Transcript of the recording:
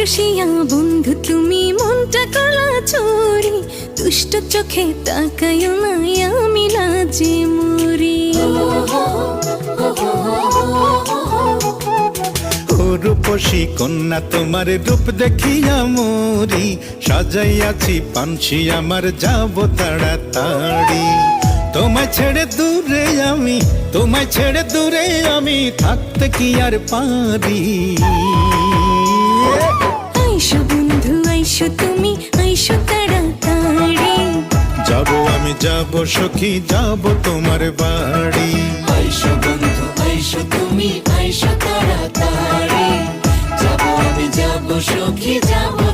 রসিয়া বন্ধু তুমি মনটা কলা চোরি, দুষ্ট চোখে তাকায়ো না আমি লাজে মরি। রূপসী কন্যা তোমার রূপ দেখিয়া মরি, সাজাইয়াছি পানসি আমার যাব তাড়াতাড়ি। তোমায় ছেড়ে দূরে আমি, তোমায় ছেড়ে দূরে আমি থাকতে কি আর পারি। আইসো বন্ধু আইসো তুমি আইসো তাড়াতাড়ি, যাব আমি যাব সখী যাব তোমার বাড়ি। আইসো বন্ধু আইসো তুমি আইসো তাড়াতাড়ি, যাবো আমি যাবো সখী যাবো